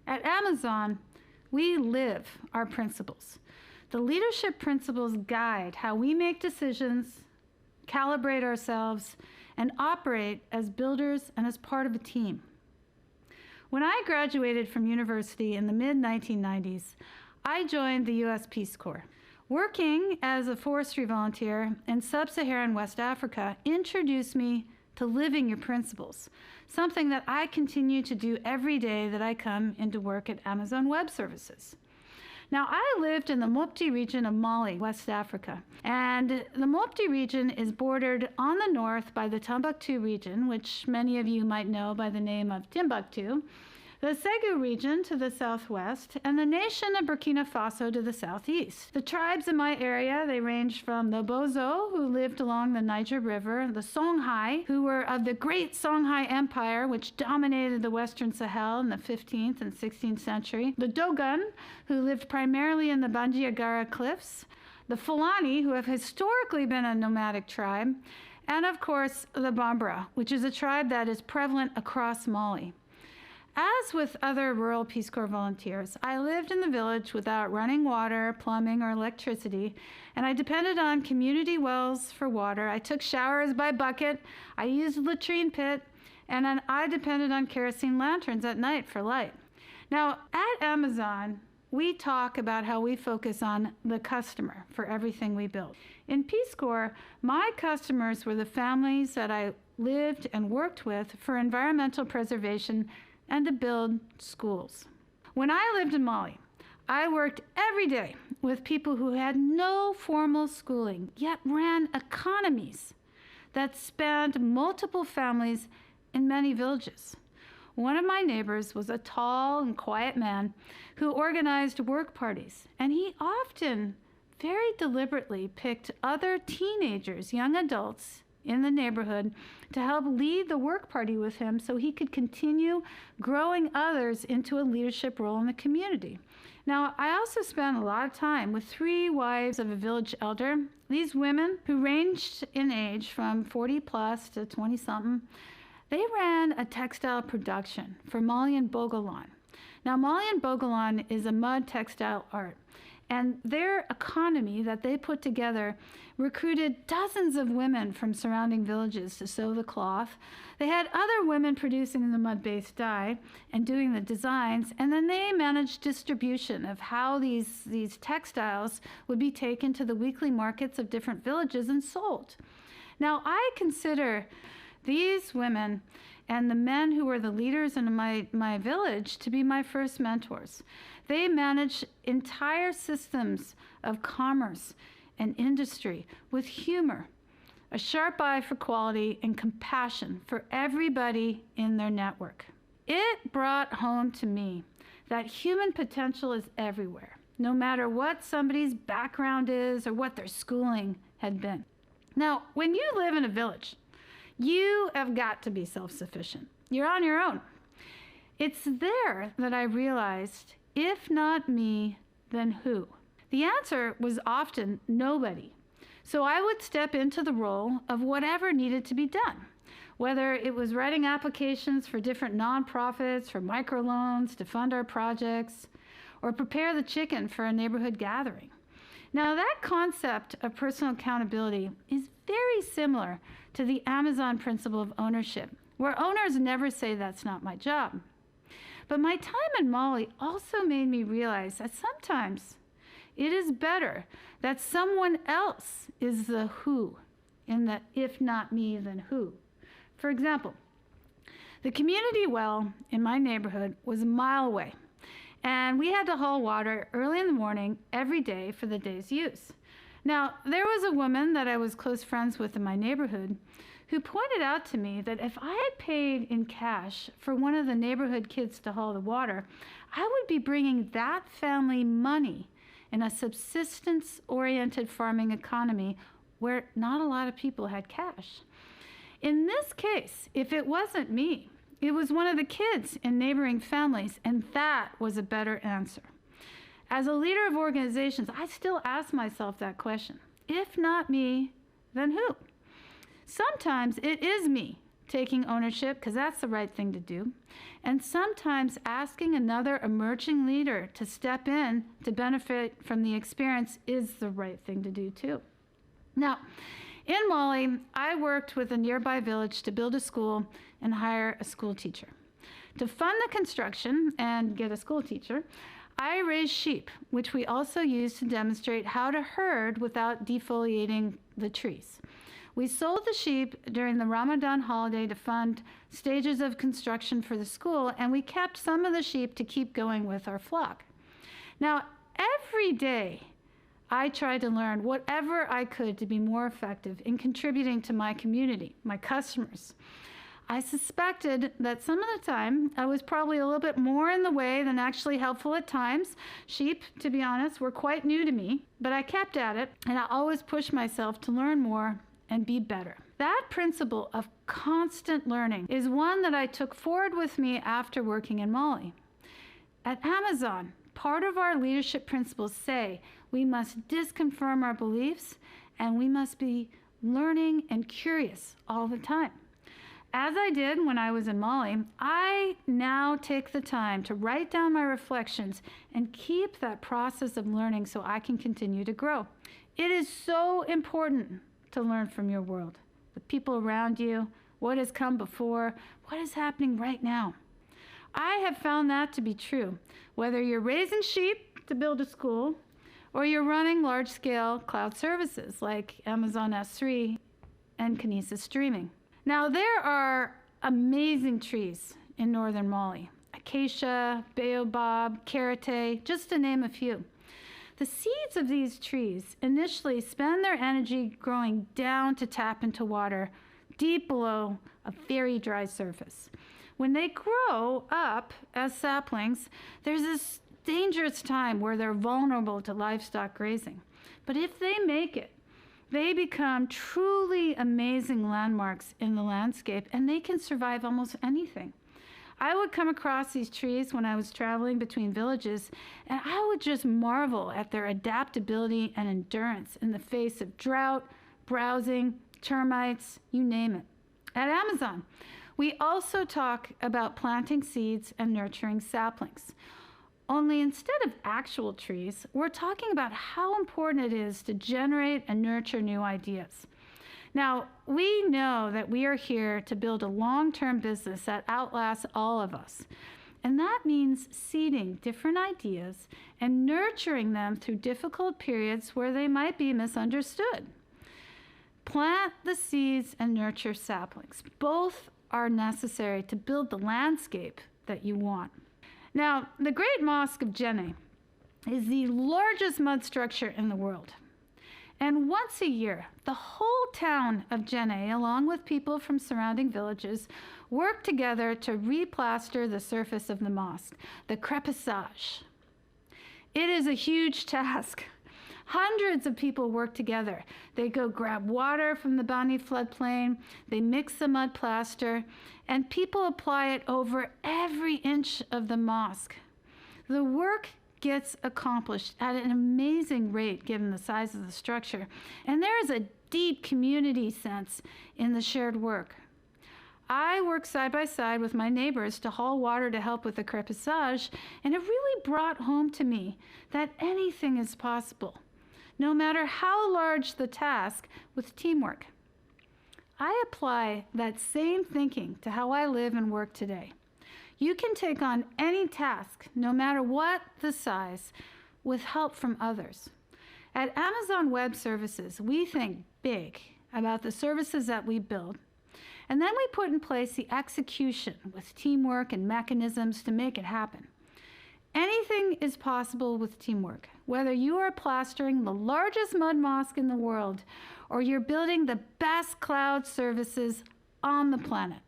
At Amazon, we live our principles. The leadership principles guide how we make decisions, calibrate ourselves, and operate as builders and as part of a team. When I graduated from university in the mid-1990s, I joined the U.S. Peace Corps. Working as a forestry volunteer in sub-Saharan West Africa introduced me to living your principles, something that I continue to do every day that I come into work at Amazon Web Services. Now, I lived in the Mopti region of Mali, West Africa, and the Mopti region is bordered on the north by the Timbuktu region, which many of you might know by the name of Timbuktu, the Segu region to the southwest, and the nation of Burkina Faso to the southeast. The tribes in my area, they ranged from the Bozo, who lived along the Niger River, the Songhai, who were of the great Songhai Empire, which dominated the Western Sahel in the 15th and 16th century, the Dogon, who lived primarily in the Bandiagara cliffs, the Fulani, who have historically been a nomadic tribe, and of course, the Bambara, which is a tribe that is prevalent across Mali. As with other rural Peace Corps volunteers, I lived in the village without running water, plumbing, or electricity, and I depended on community wells for water. I took showers by bucket, I used a latrine pit, and then I depended on kerosene lanterns at night for light. Now, at Amazon, we talk about how we focus on the customer for everything we build. In Peace Corps, my customers were the families that I lived and worked with for environmental preservation and to build schools. When I lived in Mali, I worked every day with people who had no formal schooling, yet ran economies that spanned multiple families in many villages. One of my neighbors was a tall and quiet man who organized work parties, and he often, very deliberately, picked other teenagers, young adults, in the neighborhood to help lead the work party with him so he could continue growing others into a leadership role in the community. Now, I also spent a lot of time with 3 wives of a village elder. These women, who ranged in age from 40 plus to 20 something, they ran a textile production for Malian Bogolan. Now, Malian Bogolan is a mud textile art, and their economy that they put together recruited dozens of women from surrounding villages to sew the cloth. They had other women producing the mud-based dye and doing the designs, and then they managed distribution of how these textiles would be taken to the weekly markets of different villages and sold. Now, I consider these women and the men who were the leaders in my village to be my first mentors. They managed entire systems of commerce and industry with humor, a sharp eye for quality, and compassion for everybody in their network. It brought home to me that human potential is everywhere, no matter what somebody's background is or what their schooling had been. Now, when you live in a village, you have got to be self-sufficient. You're on your own. It's there that I realized, if not me, then who? The answer was often nobody. So I would step into the role of whatever needed to be done, whether it was writing applications for different nonprofits, for microloans to fund our projects, or prepare the chicken for a neighborhood gathering. Now, that concept of personal accountability is very similar to the Amazon principle of ownership, where owners never say that's not my job. But my time in Mali also made me realize that sometimes it is better that someone else is the who in the if not me, then who. For example, the community well in my neighborhood was a mile away, and we had to haul water early in the morning every day for the day's use. Now, there was a woman that I was close friends with in my neighborhood who pointed out to me that if I had paid in cash for one of the neighborhood kids to haul the water, I would be bringing that family money in a subsistence-oriented farming economy where not a lot of people had cash. In this case, if it wasn't me, it was one of the kids in neighboring families, and that was a better answer. As a leader of organizations, I still ask myself that question. If not me, then who? Sometimes it is me taking ownership, because that's the right thing to do, and sometimes asking another emerging leader to step in to benefit from the experience is the right thing to do too. Now, in Mali, I worked with a nearby village to build a school and hire a school teacher. To fund the construction and get a school teacher, I raised sheep, which we also used to demonstrate how to herd without defoliating the trees. We sold the sheep during the Ramadan holiday to fund stages of construction for the school, and we kept some of the sheep to keep going with our flock. Now, every day, I tried to learn whatever I could to be more effective in contributing to my community, my customers. I suspected that some of the time I was probably a little bit more in the way than actually helpful at times. Sheep, to be honest, were quite new to me, but I kept at it, and I always pushed myself to learn more and be better. That principle of constant learning is one that I took forward with me after working in Mali. At Amazon, part of our leadership principles say we must disconfirm our beliefs and we must be learning and curious all the time. As I did when I was in Mali, I now take the time to write down my reflections and keep that process of learning so I can continue to grow. It is so important to learn from your world, the people around you, what has come before, what is happening right now. I have found that to be true, whether you're raising sheep to build a school or you're running large-scale cloud services like Amazon S3 and Kinesis Streaming. Now, there are amazing trees in northern Mali: acacia, baobab, karité, just to name a few. The seeds of these trees initially spend their energy growing down to tap into water deep below a very dry surface. When they grow up as saplings, there's this dangerous time where they're vulnerable to livestock grazing. But if they make it, they become truly amazing landmarks in the landscape, and they can survive almost anything. I would come across these trees when I was traveling between villages, and I would just marvel at their adaptability and endurance in the face of drought, browsing, termites, you name it. At Amazon, we also talk about planting seeds and nurturing saplings. Only instead of actual trees, we're talking about how important it is to generate and nurture new ideas. Now, we know that we are here to build a long-term business that outlasts all of us. And that means seeding different ideas and nurturing them through difficult periods where they might be misunderstood. Plant the seeds and nurture saplings. Both are necessary to build the landscape that you want. Now, the Great Mosque of Djenné is the largest mud structure in the world. And once a year, the whole town of Djenné, along with people from surrounding villages, work together to replaster the surface of the mosque, the crépissage. It is a huge task. Hundreds of people work together. They go grab water from the Bani floodplain, they mix the mud plaster, and people apply it over every inch of the mosque. The work gets accomplished at an amazing rate given the size of the structure, and there is a deep community sense in the shared work. I work side by side with my neighbors to haul water to help with the crépissage, and it really brought home to me that anything is possible, no matter how large the task, with teamwork. I apply that same thinking to how I live and work today. You can take on any task, no matter what the size, with help from others. At Amazon Web Services, we think big about the services that we build, and then we put in place the execution with teamwork and mechanisms to make it happen. Anything is possible with teamwork, whether you are plastering the largest mud mosque in the world or you're building the best cloud services on the planet.